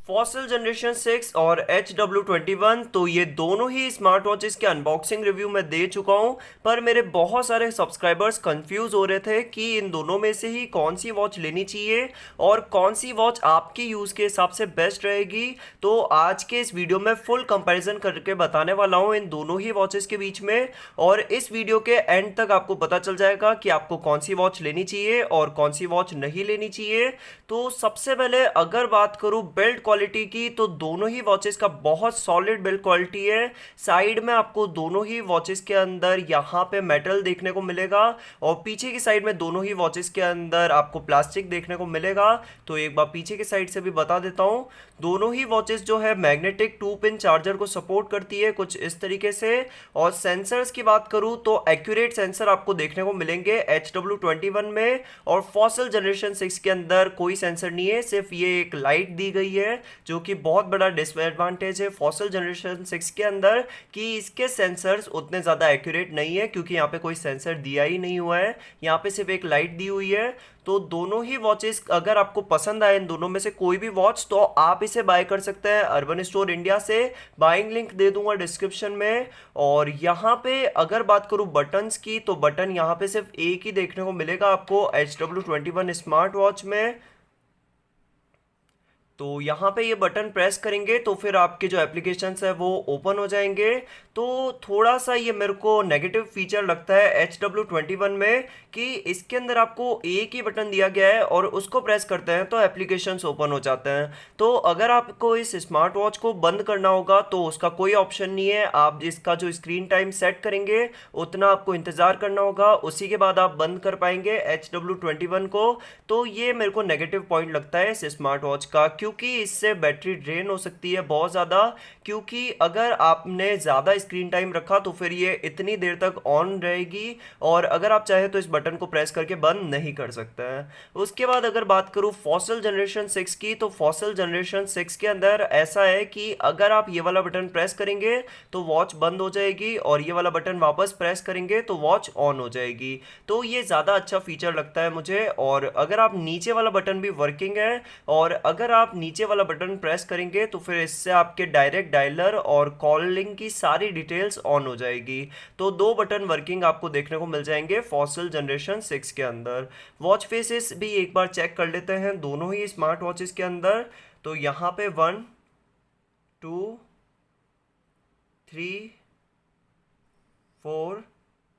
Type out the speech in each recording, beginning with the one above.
Fossil generation 6 और HW21 तो ये दोनों ही स्मार्ट वॉचेस के अनबॉक्सिंग रिव्यू मैं दे चुका हूँ। पर मेरे बहुत सारे सब्सक्राइबर्स कंफ्यूज हो रहे थे कि इन दोनों में से ही कौन सी वॉच लेनी चाहिए और कौन सी वॉच आपकी यूज़ के हिसाब से बेस्ट रहेगी। तो आज के इस वीडियो में फुल कंपैरिजन करके बताने वाला हूँ इन दोनों ही वॉचेस के बीच में, और इस वीडियो के एंड तक आपको पता चल जाएगा कि आपको कौन सी वॉच लेनी चाहिए और कौन सी वॉच नहीं लेनी चाहिए। तो सबसे पहले अगर बात करूँ बिल्ड क्वालिटी की, तो दोनों ही वॉचेस का बहुत सॉलिड बिल्ड क्वालिटी है। साइड में आपको दोनों ही वॉचेस के अंदर यहाँ पे मेटल देखने को मिलेगा और पीछे की साइड में दोनों ही वॉचेस के अंदर आपको प्लास्टिक देखने को मिलेगा। तो एक बार पीछे की साइड से भी बता देता हूँ, दोनों ही वॉचेस जो है मैग्नेटिक 2 पिन चार्जर को सपोर्ट करती है कुछ इस तरीके से। और सेंसर्स की बात करूँ तो एक्यूरेट सेंसर आपको देखने को मिलेंगे HW21 में, और फॉसल जनरेशन 6 के अंदर कोई सेंसर नहीं है, सिर्फ ये एक लाइट दी गई है, जो कि बहुत बड़ा डिसएडवांटेज है फॉसल जनरेशन 6 के अंदर कि इसके सेंसर्स उतने ज़्यादा एक्यूरेट नहीं है, क्योंकि यहाँ पे कोई सेंसर दिया ही नहीं हुआ है, यहाँ पे सिर्फ एक लाइट दी हुई है। तो दोनों ही वॉचेस अगर आपको पसंद आए इन दोनों में से कोई भी वॉच, तो आप इसे बाय कर सकते हैं अर्बन स्टोर इंडिया से। बाइंग लिंक दे दूंगा डिस्क्रिप्शन में। और यहाँ पे अगर बात करूँ बटन्स की, तो बटन यहाँ पे सिर्फ एक ही देखने को मिलेगा आपको HW21 स्मार्ट वॉच में। तो यहाँ पे ये बटन प्रेस करेंगे तो फिर आपके जो एप्लीकेशंस है वो ओपन हो जाएंगे। तो थोड़ा सा ये मेरे को नेगेटिव फीचर लगता है HW21 में कि इसके अंदर आपको एक ही बटन दिया गया है और उसको प्रेस करते हैं तो एप्लीकेशंस ओपन हो जाते हैं। तो अगर आपको इस स्मार्ट वॉच को बंद करना होगा तो उसका कोई ऑप्शन नहीं है, आप इसका जो स्क्रीन टाइम सेट करेंगे उतना आपको इंतज़ार करना होगा, उसी के बाद आप बंद कर पाएंगे HW21 को। तो ये मेरे को नेगेटिव पॉइंट लगता है इस स्मार्ट वॉच का, क्योंकि इससे बैटरी ड्रेन हो सकती है बहुत ज़्यादा। क्योंकि अगर आपने ज़्यादा स्क्रीन टाइम रखा तो फिर ये इतनी देर तक ऑन रहेगी, और अगर आप चाहे तो इस बटन को प्रेस करके बंद नहीं कर सकते हैं। उसके बाद अगर बात करूँ फॉसल जनरेशन 6 की, तो फॉसल जनरेशन 6 के अंदर ऐसा है कि अगर आप ये वाला बटन प्रेस करेंगे तो वॉच बंद हो जाएगी, और ये वाला बटन वापस प्रेस करेंगे तो वॉच ऑन हो जाएगी। तो ये ज़्यादा अच्छा फीचर लगता है मुझे। और अगर आप नीचे वाला बटन भी वर्किंग है, और अगर आप नीचे वाला बटन प्रेस करेंगे तो फिर इससे आपके डायरेक्ट डायलर और कॉलिंग की सारी डिटेल्स ऑन हो जाएगी। तो दो बटन वर्किंग आपको देखने को मिल जाएंगे फॉसल जनरेशन 6 के अंदर। वॉच फेसेस भी एक बार चेक कर लेते हैं दोनों ही स्मार्ट वॉचेस के अंदर। तो यहाँ पे 1 2 3 4,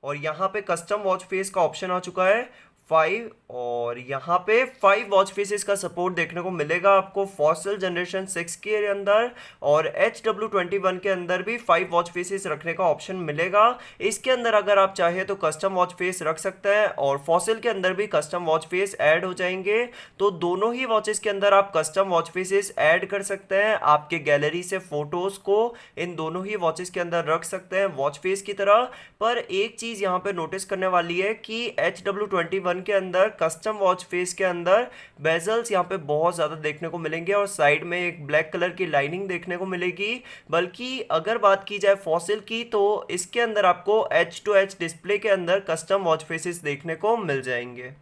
और यहाँ पे कस्टम वॉच फेस का ऑप्शन आ चुका है 5, और यहाँ पे 5 वॉच फेसेस का सपोर्ट देखने को मिलेगा आपको फॉसल जनरेशन 6 के अंदर। और HW21 के अंदर भी 5 वॉच फेसेस रखने का ऑप्शन मिलेगा। इसके अंदर अगर आप चाहे तो कस्टम वॉच फेस रख सकते हैं, और फॉसल के अंदर भी कस्टम वॉच फेस ऐड हो जाएंगे। तो दोनों ही वॉचेस के अंदर आप कस्टम वॉच फेसेस ऐड कर सकते हैं, आपके गैलरी से फोटोज को इन दोनों ही वॉचेस के अंदर रख सकते हैं वॉच फेस की तरह। पर एक चीज़ यहाँ पे नोटिस करने वाली है कि HW21 के अंदर कस्टम वॉच फेस के अंदर बेजल्स यहाँ पे बहुत ज़्यादा देखने को मिलेंगे, और साइड में एक ब्लैक कलर की लाइनिंग देखने को मिलेगी। बल्कि अगर बात की जाए फॉसिल की, तो इसके अंदर आपको H2H डिस्प्ले के अंदर कस्टम वॉच फेसेस देखने को मिल जाएंगे।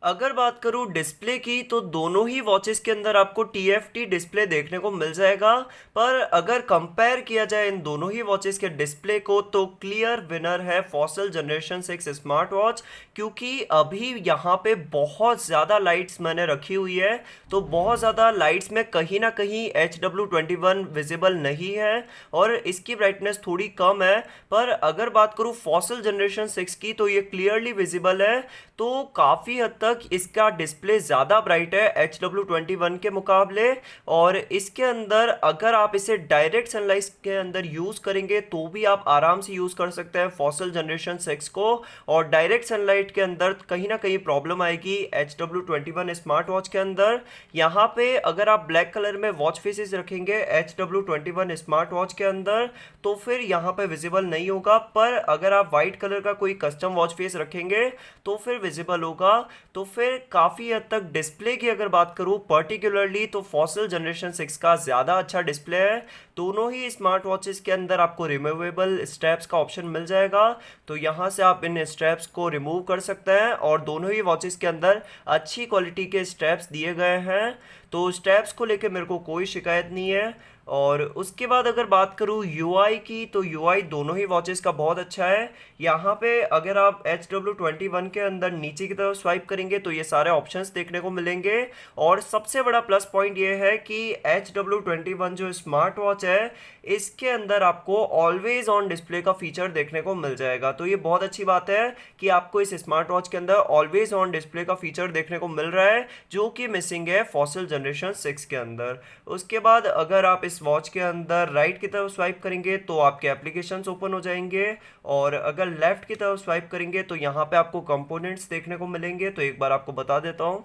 अगर बात करूं डिस्प्ले की, तो दोनों ही वॉचेस के अंदर आपको TFT डिस्प्ले देखने को मिल जाएगा। पर अगर कंपेयर किया जाए इन दोनों ही वॉचेस के डिस्प्ले को, तो क्लियर विनर है फॉसल जनरेशन 6 स्मार्ट वॉच। क्योंकि अभी यहाँ पे बहुत ज़्यादा लाइट्स मैंने रखी हुई है, तो बहुत ज़्यादा लाइट्स में कहीं ना कहीं HW21 विजिबल नहीं है, और इसकी ब्राइटनेस थोड़ी कम है। पर अगर बात करूँ फॉसल जनरेशन 6 की, तो ये क्लियरली विजिबल है। तो काफ़ी हद तक इसका डिस्प्ले ज़्यादा ब्राइट है HW21 के मुकाबले। और इसके अंदर अगर आप इसे डायरेक्ट सनलाइट के अंदर यूज़ करेंगे तो भी आप आराम से यूज़ कर सकते हैं फॉसल जनरेशन 6 को। और डायरेक्ट सनलाइट के अंदर कहीं ना कहीं प्रॉब्लम आएगी HW21 स्मार्ट वॉच के अंदर। यहाँ पे अगर आप ब्लैक कलर में वॉच फेसेस रखेंगे HW21 स्मार्ट वॉच के अंदर, तो फिर यहाँ पे विजिबल नहीं होगा। पर अगर आप वाइट कलर का कोई कस्टम वॉच फेस रखेंगे तो फिर विजिबल होगा। तो फिर काफ़ी हद तक डिस्प्ले की अगर बात करूँ पर्टिकुलरली, तो फॉसल जनरेशन 6 का ज़्यादा अच्छा डिस्प्ले है। दोनों ही स्मार्ट वॉचेस के अंदर आपको रिमूवेबल स्ट्रैप्स का ऑप्शन मिल जाएगा, तो यहाँ से आप इन स्ट्रैप्स को रिमूव कर सकते हैं। और दोनों ही वॉचेस के अंदर अच्छी क्वालिटी के स्ट्रैप्स दिए गए हैं। तो स्टेप्स को लेके मेरे को कोई शिकायत नहीं है। और उसके बाद अगर बात करूँ यूआई की, तो यूआई दोनों ही वॉचेस का बहुत अच्छा है। यहाँ पे अगर आप HW21 के अंदर नीचे की तरफ स्वाइप करेंगे तो ये सारे ऑप्शंस देखने को मिलेंगे। और सबसे बड़ा प्लस पॉइंट ये है कि HW21 जो स्मार्ट वॉच है, इसके अंदर आपको ऑलवेज ऑन डिस्प्ले का फीचर देखने को मिल जाएगा। तो ये बहुत अच्छी बात है कि आपको इस स्मार्ट वॉच के अंदर ऑलवेज ऑन डिस्प्ले का फीचर देखने को मिल रहा है, जो कि मिसिंग है फॉसिल जनरेशन 6 के अंदर। उसके बाद अगर आप इस वॉच के अंदर राइट की तरफ स्वाइप करेंगे तो आपके एप्लीकेशंस ओपन हो जाएंगे, और अगर लेफ्ट की तरफ स्वाइप करेंगे तो यहाँ पे आपको कंपोनेंट्स देखने को मिलेंगे। तो एक बार आपको बता देता हूँ,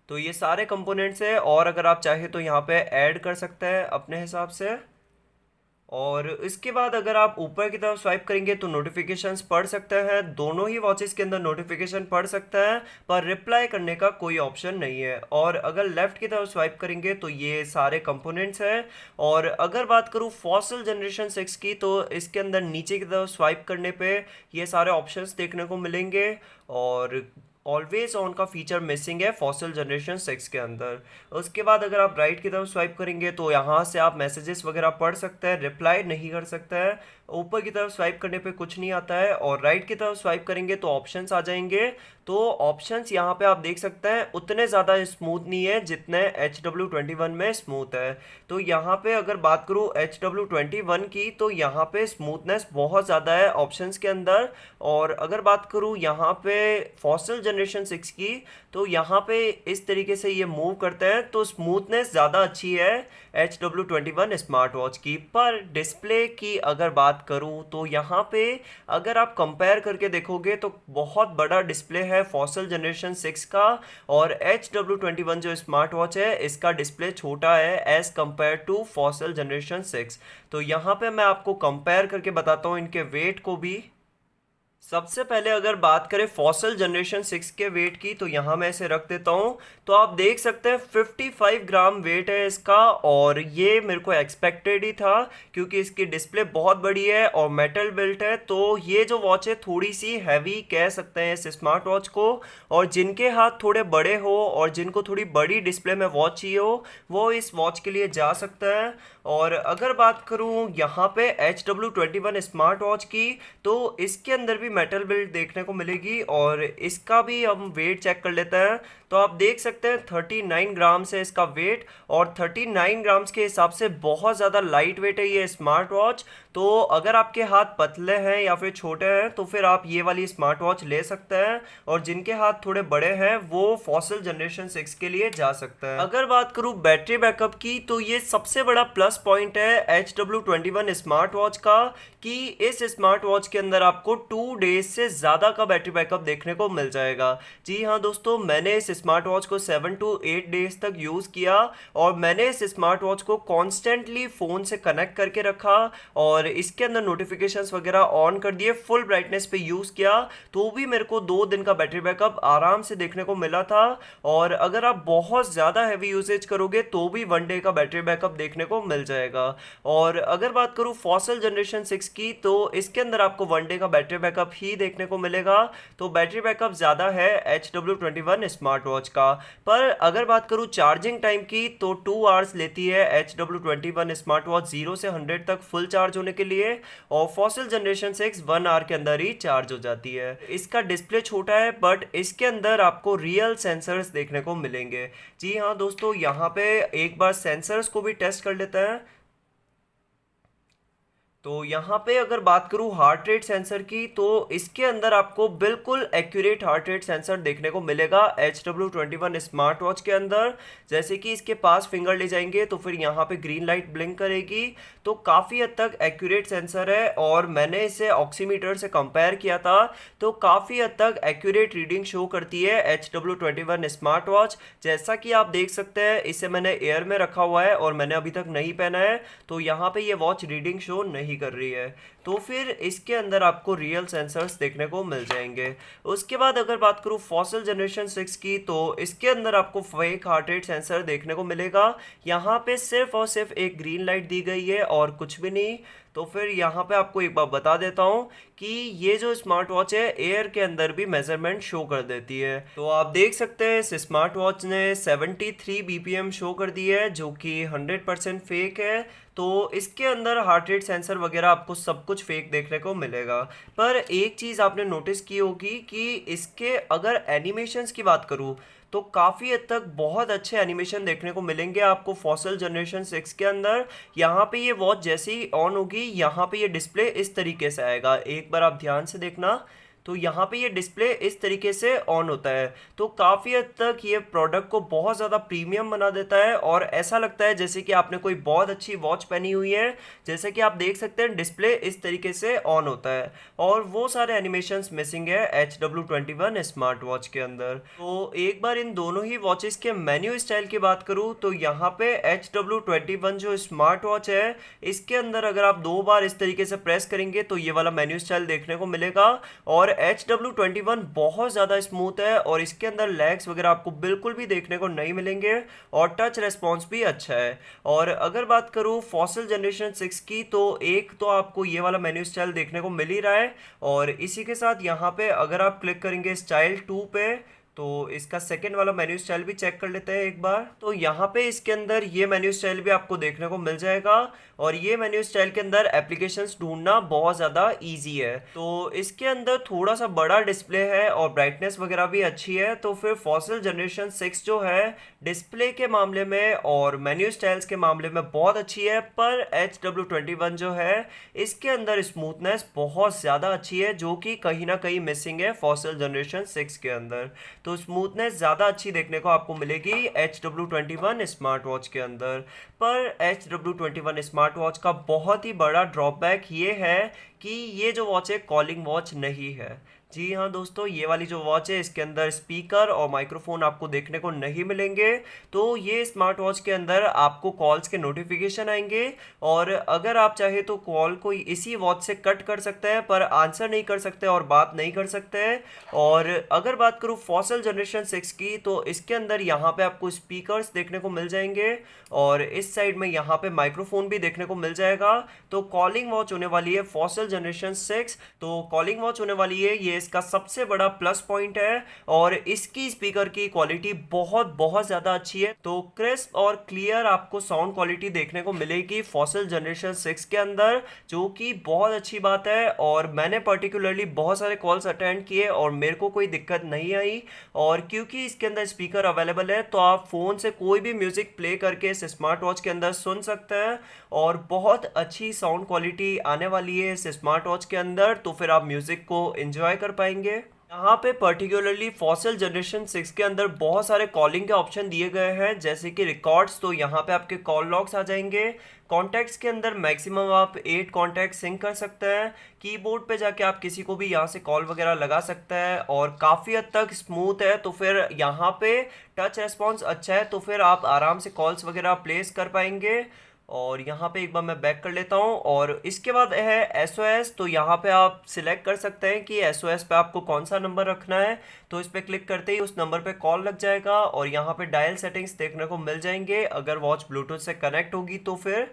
तो ये सारे कंपोनेंट्स है, और अगर आप चाहे तो यहाँ पे ऐड कर सकते हैं अपने हिसाब से। और इसके बाद अगर आप ऊपर की तरफ स्वाइप करेंगे तो नोटिफिकेशंस पढ़ सकते हैं। दोनों ही वॉचेस के अंदर नोटिफिकेशन पढ़ सकते हैं, पर रिप्लाई करने का कोई ऑप्शन नहीं है। और अगर लेफ्ट की तरफ स्वाइप करेंगे तो ये सारे कंपोनेंट्स हैं। और अगर बात करूँ फॉसिल जनरेशन 6 की, तो इसके अंदर नीचे की तरफ स्वाइप करने पे ये सारे ऑप्शंस देखने को मिलेंगे। और ऑलवेज ऑन का फीचर मिसिंग है फॉसिल जनरेशन 6 के अंदर। उसके बाद अगर आप राइट की तरफ स्वाइप करेंगे तो यहाँ से आप मैसेजेस वगैरह पढ़ सकते हैं, रिप्लाई नहीं कर सकते हैं। ऊपर की तरफ स्वाइप करने पे कुछ नहीं आता है, और राइट की तरफ स्वाइप करेंगे तो ऑप्शंस आ जाएंगे। तो ऑप्शंस यहाँ पे आप देख सकते हैं उतने ज़्यादा स्मूथ नहीं है जितने HW21 में स्मूथ है। तो यहाँ पे अगर बात करूँ HW21 की, तो यहाँ पे स्मूथनेस बहुत ज़्यादा है ऑप्शंस के अंदर। और अगर बात करूँ यहाँ पे फॉसिल जनरेशन 6 की, तो यहाँ पे इस तरीके से ये मूव करते हैं, तो स्मूथनेस ज़्यादा अच्छी है HW21 स्मार्ट वॉच की। पर डिस्प्ले की अगर बात करूँ तो यहाँ पे अगर आप कंपेयर करके देखोगे तो बहुत बड़ा डिस्प्ले है फॉसिल जनरेशन 6 का, और HW21 जो स्मार्ट वॉच है इसका डिस्प्ले छोटा है as compared to Fossil generation 6। तो यहाँ पे मैं आपको कंपेयर करके बताता हूँ इनके वेट को भी। सबसे पहले अगर बात करें फॉसिल जनरेशन 6 के वेट की, तो यहाँ मैं इसे रख देता हूँ। तो आप देख सकते हैं 55 ग्राम वेट है इसका, और ये मेरे को एक्सपेक्टेड ही था क्योंकि इसकी डिस्प्ले बहुत बड़ी है और मेटल बिल्ट है। तो ये जो वॉच है थोड़ी सी हैवी कह सकते हैं इस स्मार्ट वॉच को, और जिनके हाथ थोड़े बड़े हो और जिनको थोड़ी बड़ी डिस्प्ले में वॉच चाहिए हो वो इस वॉच के लिए जा सकता है। और अगर बात करूँ यहाँ पे HW21 स्मार्ट वॉच की, तो इसके अंदर भी मेटल बिल्ड देखने को मिलेगी, और इसका भी हम वेट चेक कर लेते हैं। तो आप देख सकते हैं 39 ग्राम से इसका वेट, और 39 ग्राम्स के हिसाब से बहुत ज़्यादा लाइट वेट है ये स्मार्ट वॉच। तो अगर आपके हाथ पतले हैं या फिर छोटे हैं तो फिर आप ये वाली स्मार्ट वॉच ले सकते हैं, और जिनके हाथ थोड़े बड़े हैं वो फॉसिल जनरेशन 6 के लिए जा सकते हैं। अगर बात करूँ बैटरी बैकअप की, तो ये सबसे बड़ा प्लस पॉइंट है HW21 स्मार्ट वॉच का, कि इस स्मार्ट वॉच के अंदर आपको 2 डेज से ज़्यादा का बैटरी बैकअप देखने को मिल जाएगा। जी हाँ दोस्तों, मैंने इस स्मार्ट वॉच को 7 to 8 डेज तक यूज़ किया, और मैंने इस स्मार्ट वॉच को कॉन्स्टेंटली फ़ोन से कनेक्ट करके रखा, और इसके अंदर नोटिफिकेशंस वगैरह ऑन कर दिए, फुल ब्राइटनेस पे यूज़ किया, तो भी मेरे को 2 दिन का बैटरी बैकअप आराम से देखने को मिला था। और अगर आप बहुत ज़्यादा हैवी यूसेज करोगे तो भी 1 डे का बैटरी बैकअप देखने को मिल जाएगा। और अगर बात करूँ फॉसिल जनरेशन 6 की, तो इसके अंदर आपको 1 डे का बैटरी बैकअप ही देखने को मिलेगा। तो बैटरी बैकअप ज़्यादा है HW21 स्मार्ट वॉच का। पर अगर बात करूँ चार्जिंग टाइम की, तो 2 आवर्स लेती है HW21 स्मार्ट वॉच 0 से 100 तक फुल चार्ज होने के लिए, और फॉसिल जनरेशन 6 1 आवर के अंदर ही चार्ज हो जाती है। इसका डिस्प्ले छोटा है, बट इसके अंदर आपको रियल सेंसर्स देखने को मिलेंगे। जी हाँ दोस्तों, यहाँ पे एक बार सेंसर्स को भी टेस्ट कर लेते हैं। तो यहाँ पे अगर बात करूँ हार्ट रेट सेंसर की, तो इसके अंदर आपको बिल्कुल एक्यूरेट हार्ट रेट सेंसर देखने को मिलेगा HW21 स्मार्ट वॉच के अंदर। जैसे कि इसके पास फिंगर ले जाएंगे तो फिर यहाँ पे ग्रीन लाइट ब्लिंक करेगी, तो काफ़ी हद तक एक्यूरेट सेंसर है। और मैंने इसे ऑक्सीमीटर से कंपेयर किया था, तो काफ़ी हद तक एक्यूरेट रीडिंग शो करती है HW21 स्मार्ट वॉच। जैसा कि आप देख सकते हैं इसे मैंने एयर में रखा हुआ है और मैंने अभी तक नहीं पहना है, तो यहाँ पे ये वॉच रीडिंग शो नहीं कर रही है। तो फिर इसके अंदर आपको रियल सेंसर्स देखने को मिल जाएंगे। उसके बाद अगर बात करूँ फॉसिल जनरेशन 6 की, तो इसके अंदर आपको फेक हार्ट रेट सेंसर देखने को मिलेगा। यहाँ पे सिर्फ और सिर्फ एक ग्रीन लाइट दी गई है और कुछ भी नहीं। तो फिर यहाँ पे आपको एक बात बता देता हूँ कि ये जो स्मार्ट वॉच है एयर के अंदर भी मेजरमेंट शो कर देती है। तो आप देख सकते हैं इस स्मार्ट वॉच ने 73 बीपीएम शो कर दी है, जो कि 100% फेक है। तो इसके अंदर हार्ट रेट सेंसर वगैरह आपको सब कुछ फेक देखने को मिलेगा। पर एक चीज़ आपने नोटिस की होगी कि इसके अगर एनिमेशंस की बात करूँ तो काफ़ी हद तक बहुत अच्छे एनिमेशन देखने को मिलेंगे आपको फॉसल जनरेशन 6 के अंदर। यहाँ पे ये वॉच जैसे ही ऑन होगी, यहाँ पे ये डिस्प्ले इस तरीके से आएगा, एक बार आप ध्यान से देखना। तो यहाँ पे ये डिस्प्ले इस तरीके से ऑन होता है। तो काफ़ी हद तक ये प्रोडक्ट को बहुत ज़्यादा प्रीमियम बना देता है और ऐसा लगता है जैसे कि आपने कोई बहुत अच्छी वॉच पहनी हुई है। जैसे कि आप देख सकते हैं डिस्प्ले इस तरीके से ऑन होता है और वो सारे एनिमेशंस मिसिंग है HW21 स्मार्ट वॉच के अंदर। तो एक बार इन दोनों ही वॉचेस के मेन्यू स्टाइल की बात करूँ तो यहाँ पे HW21 जो स्मार्ट वॉच है इसके अंदर अगर आप 2 बार इस तरीके से प्रेस करेंगे तो ये वाला मेन्यू स्टाइल देखने को मिलेगा। और HW21 बहुत ज़्यादा स्मूथ है और इसके अंदर लैग्स वगैरह आपको बिल्कुल भी देखने को नहीं मिलेंगे और टच रेस्पॉन्स भी अच्छा है। और अगर बात करूँ फॉसल जनरेशन 6 की तो एक तो आपको ये वाला मेन्यू स्टाइल देखने को मिल ही रहा है और इसी के साथ यहाँ पे अगर आप क्लिक करेंगे स्टाइल 2 पे तो इसका सेकेंड वाला मेन्यू स्टाइल भी चेक कर लेते हैं एक बार। तो यहाँ पे इसके अंदर ये मेन्यू स्टाइल भी आपको देखने को मिल जाएगा और ये मेन्यू स्टाइल के अंदर एप्लीकेशंस ढूंढना बहुत ज़्यादा इजी है। तो इसके अंदर थोड़ा सा बड़ा डिस्प्ले है और ब्राइटनेस वगैरह भी अच्छी है। तो फिर फॉसल जनरेशन 6 जो है डिस्प्ले के मामले में और मेन्यू स्टाइल्स के मामले में बहुत अच्छी है, पर HW21 जो है इसके अंदर स्मूथनेस बहुत ज़्यादा अच्छी है जो कि कहीं ना कहीं मिसिंग है फॉसल जनरेशन 6 के अंदर। तो स्मूथनेस ज़्यादा अच्छी देखने को आपको मिलेगी HW21 स्मार्ट वॉच के अंदर। पर HW21 स्मार्ट वॉच का बहुत ही बड़ा ड्रॉबैक ये है कि ये जो वॉच है कॉलिंग वॉच नहीं है। जी हाँ दोस्तों, ये वाली जो वॉच है इसके अंदर स्पीकर और माइक्रोफोन आपको देखने को नहीं मिलेंगे। तो ये स्मार्ट वॉच के अंदर आपको कॉल्स के नोटिफिकेशन आएंगे और अगर आप चाहे तो कॉल को इसी वॉच से कट कर सकते हैं पर आंसर नहीं कर सकते और बात नहीं कर सकते हैं। और अगर बात करूँ फॉसल जनरेशन 6 की तो इसके अंदर यहाँ पे आपको स्पीकर्स देखने को मिल जाएंगे और इस साइड में यहाँ पे माइक्रोफोन भी देखने को मिल जाएगा। तो कॉलिंग वॉच होने वाली है फॉसल जनरेशन 6। तो कॉलिंग वॉच होने वाली है, ये इसका सबसे बड़ा प्लस पॉइंट है और इसकी स्पीकर की क्वालिटी बहुत बहुत ज़्यादा अच्छी है। तो क्रिस्प और क्लियर आपको साउंड क्वालिटी देखने को मिलेगी फॉसल जनरेशन 6 के अंदर, जो कि बहुत अच्छी बात है। और मैंने पर्टिकुलरली बहुत सारे कॉल्स अटेंड किए और मेरे को कोई दिक्कत नहीं आई। और क्योंकि इसके अंदर स्पीकर अवेलेबल है तो आप फ़ोन से कोई भी म्यूज़िक प्ले करके इस स्मार्ट वॉच के अंदर सुन सकते हैं और बहुत अच्छी साउंड क्वालिटी आने वाली है इस स्मार्ट वॉच के अंदर। तो फिर आप म्यूज़िक को एंजॉय कर पाएंगे। यहाँ पे पर्टिकुलरली फॉसल जनरेशन 6 के अंदर बहुत सारे कॉलिंग के ऑप्शन दिए गए हैं जैसे कि रिकॉर्ड्स। तो यहाँ पे आपके कॉल लॉग्स आ जाएंगे। कॉन्टैक्ट्स के अंदर मैक्सिमम आप 8 कॉन्टैक्ट सिंक कर सकते हैं। कीबोर्ड पे जाके आप किसी को भी यहाँ से कॉल वगैरह लगा सकते हैं और काफ़ी हद तक स्मूथ है। तो फिर यहाँ पे टच रेस्पॉन्स अच्छा है तो फिर आप आराम से कॉल्स वगैरह प्लेस कर पाएंगे। और यहाँ पे एक बार मैं बैक कर लेता हूँ और इसके बाद है SOS। तो यहाँ पे आप सिलेक्ट कर सकते हैं कि SOS पे आपको कौन सा नंबर रखना है। तो इस पर क्लिक करते ही उस नंबर पे कॉल लग जाएगा और यहाँ पे डायल सेटिंग्स देखने को मिल जाएंगे अगर वॉच ब्लूटूथ से कनेक्ट होगी तो फिर।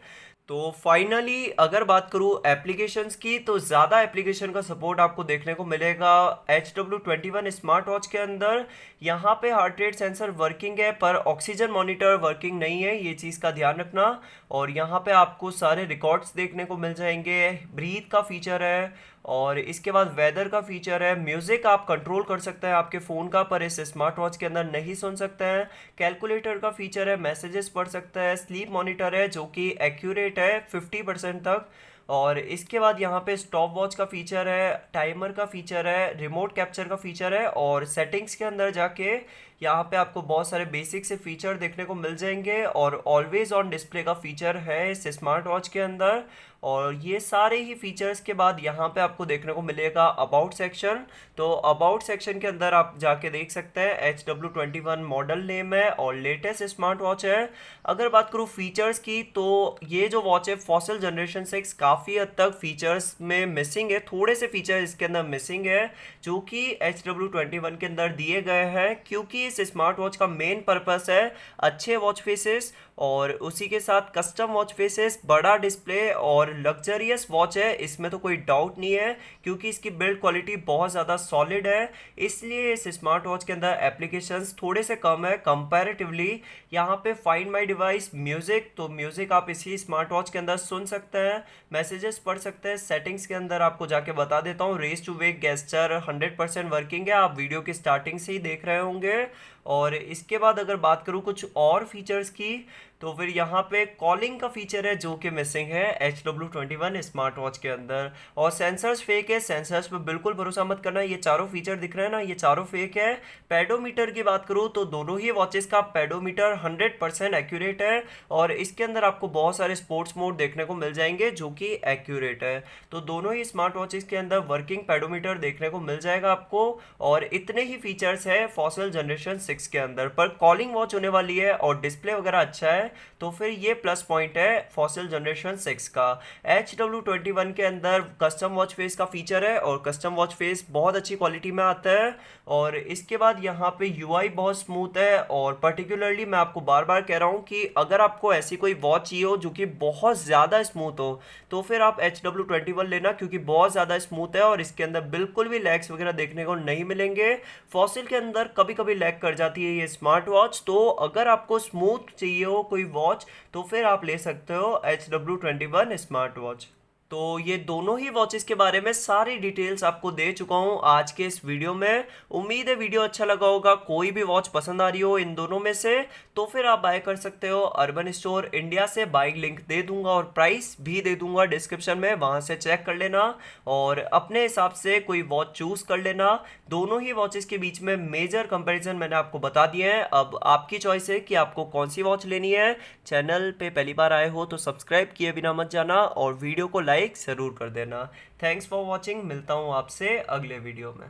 तो फाइनली अगर बात करूँ एप्लीकेशंस की तो ज़्यादा एप्लीकेशन का सपोर्ट आपको देखने को मिलेगा HW21 स्मार्ट वॉच के अंदर। यहाँ पे हार्ट रेट सेंसर वर्किंग है पर ऑक्सीजन मॉनिटर वर्किंग नहीं है, ये चीज़ का ध्यान रखना। और यहाँ पे आपको सारे रिकॉर्ड्स देखने को मिल जाएंगे, ब्रीथ का फीचर है और इसके बाद वेदर का फीचर है। म्यूज़िक आप कंट्रोल कर सकते हैं आपके फ़ोन का पर इस स्मार्ट वॉच के अंदर नहीं सुन सकते हैं। कैलकुलेटर का फीचर है, मैसेजेस पढ़ सकते हैं। स्लीप मॉनिटर है जो कि एक्यूरेट है 50% तक। और इसके बाद यहाँ पे स्टॉप वॉच का फीचर है, टाइमर का फीचर है, रिमोट कैप्चर का फीचर है और सेटिंग्स के अंदर जाके यहाँ पे आपको बहुत सारे बेसिक से फीचर देखने को मिल जाएंगे और ऑलवेज ऑन डिस्प्ले का फीचर है इस स्मार्ट वॉच के अंदर। और ये सारे ही फीचर्स के बाद यहाँ पे आपको देखने को मिलेगा अबाउट सेक्शन। तो अबाउट सेक्शन के अंदर आप जाके देख सकते हैं HW21 मॉडल नेम है और लेटेस्ट स्मार्ट वॉच है। अगर बात करूँ फीचर्स की तो ये जो वॉच है फॉसल जनरेशन 6 काफ़ी हद तक फीचर्स में मिसिंग है, थोड़े से फीचर इसके अंदर मिसिंग है जो कि HW21 के अंदर दिए गए हैं क्योंकि इस स्मार्ट वॉच का मेन पर्पस है अच्छे वॉच फेसेस और उसी के साथ कस्टम वॉच फेसेस, बड़ा डिस्प्ले और लग्जरियस वॉच है, इसमें तो कोई डाउट नहीं है क्योंकि इसकी बिल्ड क्वालिटी बहुत ज़्यादा सॉलिड है। इसलिए इस स्मार्ट वॉच के अंदर एप्लीकेशंस थोड़े से कम है कंपैरेटिवली। यहाँ पे फाइंड माय डिवाइस, म्यूज़िक, तो म्यूज़िक आप इसी स्मार्ट वॉच के अंदर सुन सकते हैं, मैसेजेस पढ़ सकते हैं। सेटिंग्स के अंदर आपको जाके बता देता हूँ, raise to wake gesture 100% working है, आप वीडियो की स्टार्टिंग से ही देख रहे होंगे। और इसके बाद अगर बात करूँ कुछ और फीचर्स की, तो फिर यहाँ पे कॉलिंग का फीचर है जो कि मिसिंग है HW21 स्मार्ट वॉच के अंदर। और सेंसर्स फेक है, सेंसर्स पे बिल्कुल भरोसा मत करना, ये चारों फीचर दिख रहे हैं ना, ये चारों फेक है। पेडोमीटर की बात करूँ तो दोनों ही वॉचेस का पेडोमीटर 100% एक्यूरेट है और इसके अंदर आपको बहुत सारे स्पोर्ट्स मोड देखने को मिल जाएंगे जो कि एक्यूरेट है। तो दोनों ही स्मार्ट वॉचेस के अंदर वर्किंग पेडोमीटर देखने को मिल जाएगा आपको और इतने ही फीचर्स है फॉसल जनरेशन 6 के अंदर। पर कॉलिंग वॉच होने वाली है और डिस्प्ले वगैरह अच्छा है, तो फिर ये प्लस पॉइंट है फॉसिल जनरेशन 6 का। HW21 के अंदर कस्टम वॉच फेस का फीचर है और कस्टम वॉच फेस बहुत अच्छी क्वालिटी में आता है। और इसके बाद यहाँ पे UI बहुत स्मूथ है और पर्टिकुलरली मैं आपको बार बार कह रहा हूँ कि अगर आपको ऐसी कोई वॉच चाहिए हो जो कि बहुत ज़्यादा स्मूथ हो तो फिर आप HW21 लेना, क्योंकि बहुत ज़्यादा स्मूथ है और इसके अंदर बिल्कुल भी लैग्स वगैरह देखने को नहीं मिलेंगे। फॉसिल के अंदर कभी कभी लैग कर जाती है ये स्मार्ट वॉच, तो अगर आपको स्मूथ चाहिए हो कोई वॉच तो फिर आप ले सकते हो HW21 स्मार्ट वॉच। तो ये दोनों ही वॉचेस के बारे में सारी डिटेल्स आपको दे चुका हूँ आज के इस वीडियो में। उम्मीद है वीडियो अच्छा लगा होगा। कोई भी वॉच पसंद आ रही हो इन दोनों में से तो फिर आप बाय कर सकते हो अर्बन स्टोर इंडिया से, बाइंग लिंक दे दूंगा और प्राइस भी दे दूंगा डिस्क्रिप्शन में, वहाँ से चेक कर लेना और अपने हिसाब से कोई वॉच चूज कर लेना। दोनों ही वॉचेस के बीच में मेजर कंपैरिजन मैंने आपको बता दिए हैं, अब आपकी चॉइस है कि आपको कौन सी वॉच लेनी है। चैनल पे पहली बार आए हो तो सब्सक्राइब किए बिना मत जाना और वीडियो को लाइक ज़रूर कर देना। थैंक्स फॉर वॉचिंग, मिलता हूँ आपसे अगले वीडियो में।